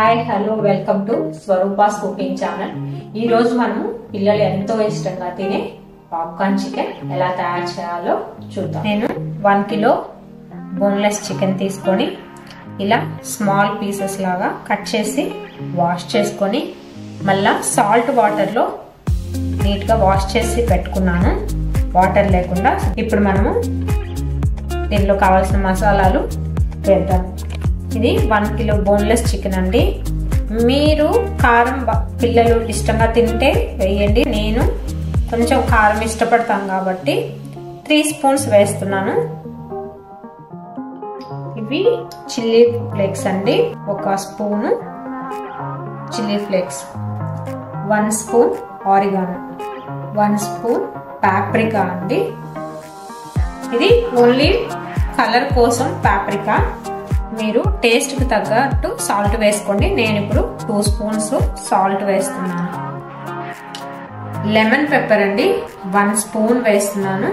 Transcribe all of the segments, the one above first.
Hi hello welcome to Swarupa's cooking channel. ఈ రోజు మనము పిల్లలు ఎంతో ఇష్టంగా తినే పాప్కార్న్ చికెన్ ఎలా తయారు చేయాలో చూద్దాం. నేను 1 కిలో బోన్లెస్ చికెన్ తీసుకొని ఇలా స్మాల్ పీసెస్ లాగా కట్ చేసి వాష్ చేసుకొని మళ్ళా సాల్ట్ వాటర్ లో నీట్ గా వాష్ చేసి పెట్టుకున్నాను, వాటర్ లేకుండా. ఇప్పుడు మనము దీనిలో కావాల్సిన మసాలాలు వేద్దాం. ఇది 1 కిలో బోన్లెస్ చికెన్ అండి. మీరు కారం పిల్లలు ఇష్టంగా తింటే వేయండి. నేను కొంచెం కారం ఇష్టపడతాను కాబట్టి 3 స్పూన్స్ వేస్తున్నాను. ఇవి చిల్లీ ఫ్లేక్స్ అండి, 1 spoon chilli flakes, 1 spoon oregano, 1 spoon paprika అండి. ఇది ఓన్లీ కలర్ కోసం పాప్రికా. మీరు టేస్ట్ కి తగ్గట్టు సాల్ట్ వేసుకోండి. నేను ఇప్పుడు 2 స్పూన్స్ సాల్ట్ వేస్తున్నాను. లెమన్ పెప్పర్ అండి, 1 స్పూన్ వేస్తున్నాను.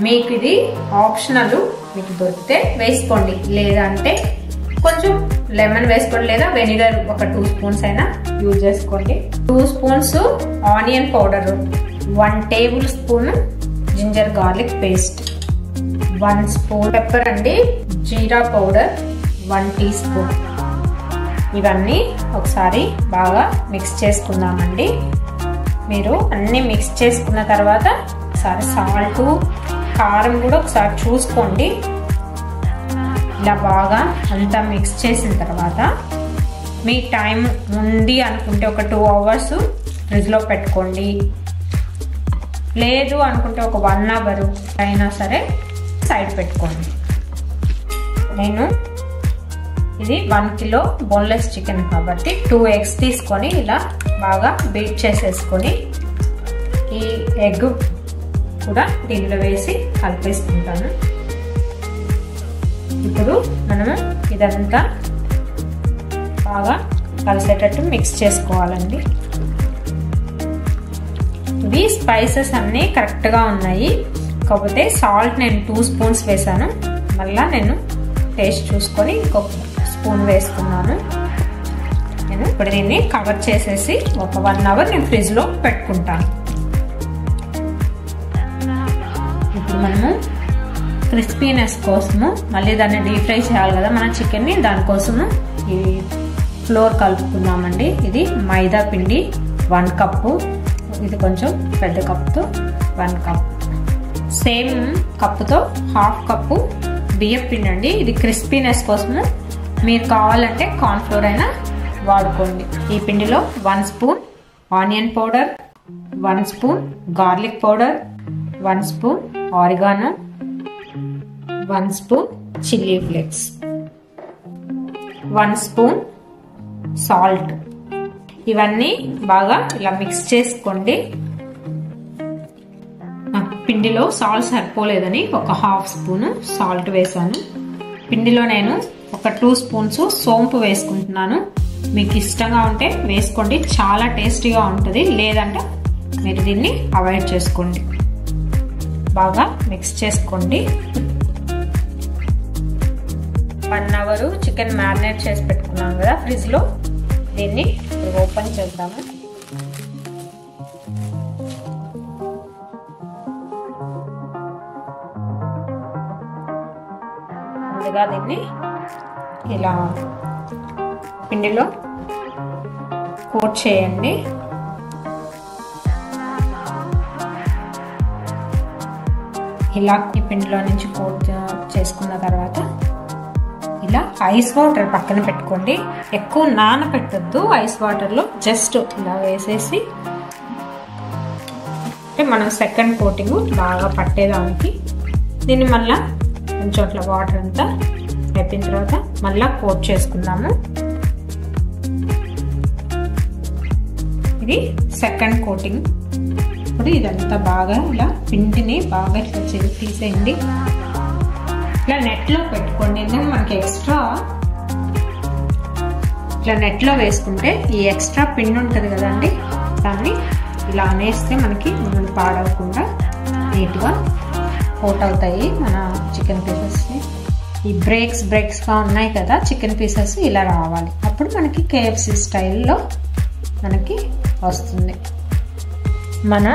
మీకు ఇది ఆప్షనల్, మీకు దొరికితే వేసుకోండి, లేదంటే కొంచెం లెమన్ వేసుకోండి, లేదా వెనిగర్ ఒక 2 స్పూన్స్ అయినా యూజ్ చేసుకోండి. 2 spoons onion powder, 1 tablespoon ginger garlic paste, 1 spoon pepper అండి, జీరా పౌడర్ 1 టీ స్పూన్. ఇవన్నీ ఒకసారి బాగా మిక్స్ చేసుకుందామండి. మీరు అన్ని మిక్స్ చేసుకున్న తర్వాత ఒకసారి సాల్ట్ కారం కూడా ఒకసారి చూసుకోండి. ఇలా బాగా అంతా మిక్స్ చేసిన తర్వాత మీ టైం ఉంది అనుకుంటే ఒక 2 అవర్స్ ఫ్రిడ్జ్ లో పెట్టుకోండి. లేదు అనుకుంటే ఒక 1 అవర్ అయినా సరే సైడ్ పెట్టుకోండి. నేను ఇది 1 కిలో బోన్లెస్ చికెన్ కాబట్టి 2 ఎగ్స్ తీసుకొని ఇలా బాగా బీట్ చేసేసుకొని ఈ ఎగ్ కూడా దీనిలో వేసి కలిపేసుకుంటాను. ఇప్పుడు మనము ఇదంతా బాగా కలిసేటట్టు మిక్స్ చేసుకోవాలండి. ఇవి స్పైసెస్ అన్నీ కరెక్ట్గా ఉన్నాయి, కాకపోతే సాల్ట్ నేను 2 స్పూన్స్ వేసాను. మళ్ళా నేను టేస్ట్ చూసుకొని ఇంకొక స్పూన్ వేసుకున్నాను. నేను ఇప్పుడు దీన్ని కవర్ చేసేసి ఒక 1 అవర్ నేను ఫ్రిడ్జ్ లో పెట్టుకుంటాను. ఇప్పుడు మనము క్రిస్పీనెస్ కోసము మళ్ళీ దాన్ని డీప్ ఫ్రై చేయాలి కదా మన చికెన్ ని, దానికోసము ఈ ఫ్లోర్ కలుపుకుందామండి. ఇది మైదా పిండి 1 కప్పు, ఇది కొంచెం పెద్ద కప్పుతో 1 కప్, సేమ్ కప్పుతో 1/2 కప్పు బియ్యం పిండి అండి. ఇది క్రిస్పీనెస్ కోసము, మీరు కావాలంటే కార్న్ ఫ్లోర్ అయినా వాడుకోండి. ఈ పిండిలో 1 spoon onion powder, 1 spoon garlic powder, 1 spoon oregano, 1 spoon chilli flakes, 1 spoon salt. ఇవన్నీ బాగా ఇలా మిక్స్ చేసుకోండి. పిండిలో సాల్ట్ సరిపోలేదని ఒక 1/2 స్పూన్ సాల్ట్ వేసాను. పిండిలో నేను ఒక 2 స్పూన్స్ సోంపు వేసుకుంటున్నాను. మీకు ఇష్టంగా ఉంటే వేసుకోండి, చాలా టేస్టీగా ఉంటుంది. లేదంటే మీరు దీన్ని అవాయిడ్ చేసుకోండి. బాగా మిక్స్ చేసుకోండి. 1 అవర్ చికెన్ మ్యారినేట్ చేసి పెట్టుకున్నాం కదా ఫ్రిడ్జ్ లో, దీన్ని ఓపెన్ చేద్దాము. ముందుగా దీన్ని ఇలా పిండిలో కోట్ చేయండి. ఇలా ఈ పిండిలో నుంచి కోట్ చేసుకున్న తర్వాత ఇలా ఐస్ వాటర్ పక్కన పెట్టుకోండి. ఎక్కువ నానబెట్టద్దు ఐస్ వాటర్ లో, జస్ట్ ఇలా వేసేసి అంటే మనం సెకండ్ కోటింగ్ బాగా పట్టేదానికి దీన్ని మళ్ళా కొంచెం అట్లా వాటర్ అంతా అయిపోయిన తర్వాత మళ్ళా కోట్ చేసుకున్నాము. ఇది సెకండ్ కోటింగ్. ఇప్పుడు ఇదంతా బాగా ఇలా పిండిని బాగా ఇట్లా తీసేయండి. ఇట్లా నెట్ లో పెట్టుకోండి, ఎందుకంటే మనకి ఎక్స్ట్రా ఇట్లా నెట్ లో వేసుకుంటే ఈ ఎక్స్ట్రా పిండి ఉంటుంది కదండి, దాన్ని ఇలా అనేస్తే మనకి పాడవకుండా నీట్గా కోట్ అవుతాయి మన చికెన్ పీసెస్ ని. ఈ బ్రేక్స్గా ఉన్నాయి కదా చికెన్ పీసెస్, ఇలా రావాలి. అప్పుడు మనకి KFC స్టైల్లో మనకి వస్తుంది. మన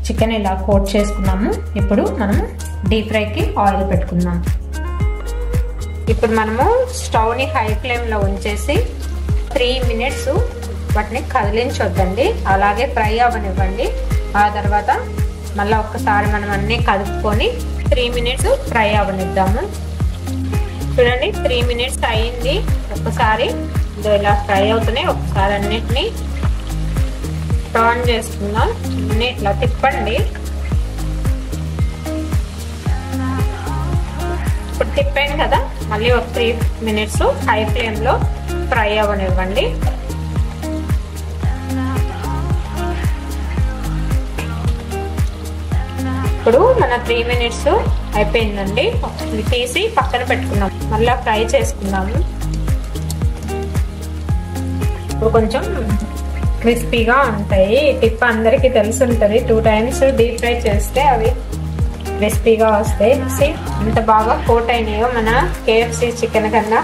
చికెన్ ఇలా కోట్ చేసుకున్నాము. ఇప్పుడు మనము డీప్ ఫ్రైకి ఆయిల్ పెట్టుకుందాం. ఇప్పుడు మనము స్టవ్ని హై ఫ్లేమ్లో ఉంచేసి 3 మినిట్స్ వాటిని కదిలించొద్దండి, అలాగే ఫ్రై అవ్వనివ్వండి. ఆ తర్వాత మళ్ళీ ఒక్కసారి మనం అన్నీ కలుపుకొని 3 మినిట్స్ ఫ్రై అవ్వనిద్దాము. చూడండి 3 మినిట్స్ అయింది. ఒక్కసారి ఇలా ఫ్రై అవుతున్నాయి. ఒకసారి అన్నిటినీ టర్న్ చేసుకుందాం. ఇట్లా తిప్పండి. ఇప్పుడు తిప్పాను కదా, మళ్ళీ ఒక 3 మినిట్స్ హై ఫ్లేమ్లో ఫ్రై అవ్వనివ్వండి. ఇప్పుడు మన 3 మినిట్స్ అయిపోయిందండి. తీసి పక్కన పెట్టుకున్నాం. మళ్ళీ ఫ్రై చేసుకున్నాము. ఇప్పుడు కొంచెం క్రిస్పీగా ఉంటాయి. ఈ టిప్ అందరికీ తెలిసి ఉంటుంది. 2 టైమ్స్ డీప్ ఫ్రై చేస్తే అవి క్రిస్పీగా వస్తాయి. ఎంత బాగా కోట్ అయినాయో మన KFC చికెన్ కన్నా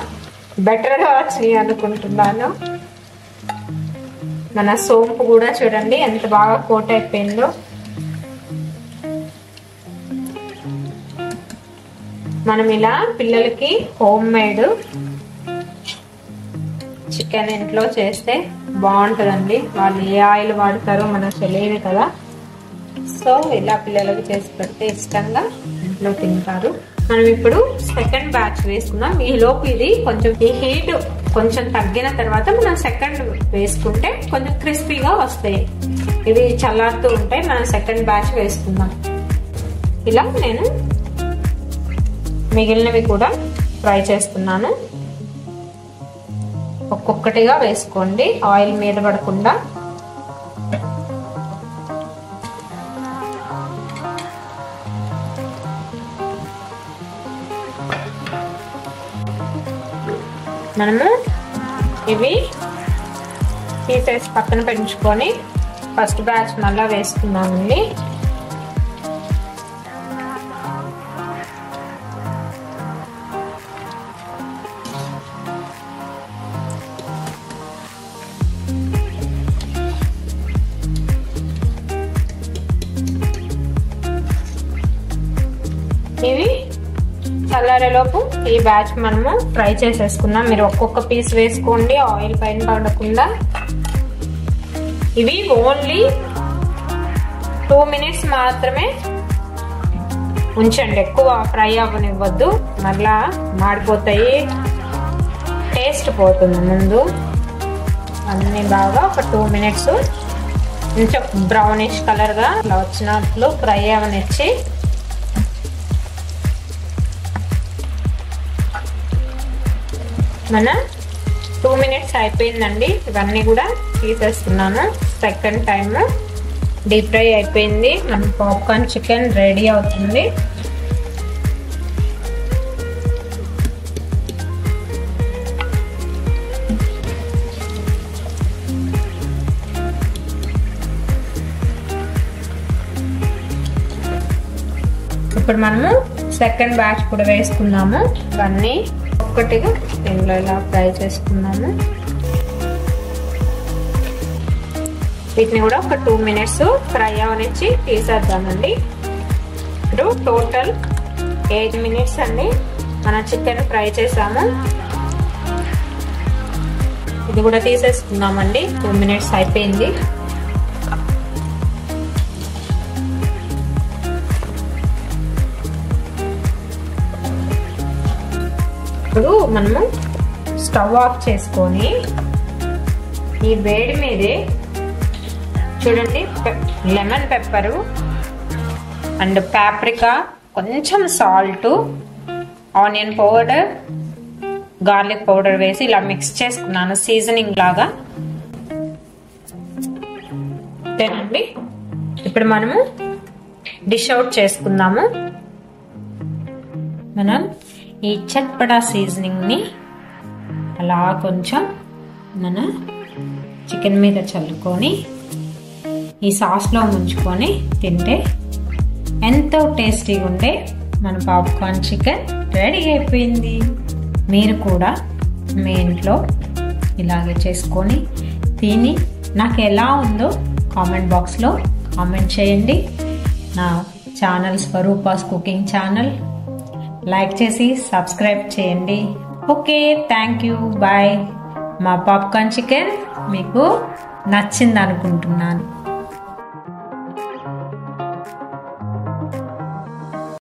బెటర్గా వచ్చినాయి అనుకుంటున్నాను. మన సోంపు కూడా చూడండి ఎంత బాగా కోట్ అయిపోయిందో. మనం ఇలా పిల్లలకి హోమ్ మేడ్ చికెన్ ఇంట్లో చేస్తే బాగుంటుందండి. వాళ్ళు ఏ ఆయిల్ వాడతారో మనకు తెలియదు కదా. సో ఇలా పిల్లలకి చేసి పెడితే ఇష్టంగా ఇంట్లో తింటారు. మనం ఇప్పుడు సెకండ్ బ్యాచ్ వేసుకున్నాం. ఈలోపు ఇది కొంచెం ఈ హీట్ కొంచెం తగ్గిన తర్వాత మనం సెకండ్ వేసుకుంటే కొంచెం క్రిస్పీగా వస్తాయి. ఇవి చల్లారుతూ ఉంటాయి. మనం సెకండ్ బ్యాచ్ వేసుకుందాం. ఇలా నేను మిగిలినవి కూడా ఫ్రై చేస్తున్నాను. ఒక్కొక్కటిగా వేసుకోండి, ఆయిల్ మీద పడకుండా. మనము ఇవి తీసేసి పక్కన పెంచుకొని ఫస్ట్ బ్యాచ్ మళ్ళా వేసుకున్నామండి. ఇవి చల్లారేలోపు ఈ బ్యాచ్ మనము ఫ్రై చేసేసుకున్నాం. మీరు ఒక్కొక్క పీస్ వేసుకోండి, ఆయిల్ పైన పడకుండా. ఇవి ఓన్లీ 2 మినిట్స్ మాత్రమే ఉంచండి, ఎక్కువ ఫ్రై అవ్వనివ్వద్దు, మళ్ళా మాడిపోతాయి, టేస్ట్ పోతుంది. ముందు అన్ని బాగా ఒక 2 మినిట్స్ కొంచెం బ్రౌనిష్ కలర్గా అలా వచ్చినట్లు ఫ్రై అవనిచ్చి మన 2 మినిట్స్ అయిపోయిందండి. ఇవన్నీ కూడా తీసేస్తున్నాను. సెకండ్ టైం డీప్ ఫ్రై అయిపోయింది. మన పాప్కార్న్ చికెన్ రెడీ అవుతుంది. ఇప్పుడు మనము సెకండ్ బ్యాచ్ కూడా వేసుకున్నాము. ఇవన్నీ ఒక్కటిగా దీనిలో ఇలా ఫ్రై చేసుకున్నాము. వీటిని కూడా ఒక 2 మినిట్స్ ఫ్రై అవనిచ్చి తీసేద్దామండి. ఇప్పుడు టోటల్ 8 మినిట్స్ అండి మన చికెన్ ఫ్రై చేసాము. ఇది కూడా తీసేసుకున్నామండి. 2 మినిట్స్ అయిపోయింది. ఇప్పుడు మనము స్టవ్ ఆఫ్ చేసుకొని ఈ వేడి మీదే చూడండి లెమన్ పెప్పరు అండ్ పాప్రికా, కొంచెం salt, onion powder, garlic powder వేసి ఇలా మిక్స్ చేసుకున్నాను సీజనింగ్ లాగా. అంతేనండి. ఇప్పుడు మనము డిష్ అవుట్ చేసుకుందాము. మనం ఈ చట్పటా సీజనింగ్ ని అలా కొంచెం మన చికెన్ మీద చల్లుకొని ఈ సాస్ లో ముంచుకొని తింటే ఎంతో టేస్టీగా ఉండే మన పాప్కార్న్ చికెన్ రెడీ అయిపోయింది. మీరు కూడా మీ ఇంట్లో ఇలాగే చేసుకొని తిని నాకు ఎలా ఉందో కామెంట్ బాక్స్లో కామెంట్ చేయండి. నా channel Swarupa's cooking channel like చేసి సబ్స్క్రైబ్ చేయండి. Okay, thank you, bye. మా పాప్కార్న్ చికెన్ మీకు నచ్చింది అనుకుంటున్నాను.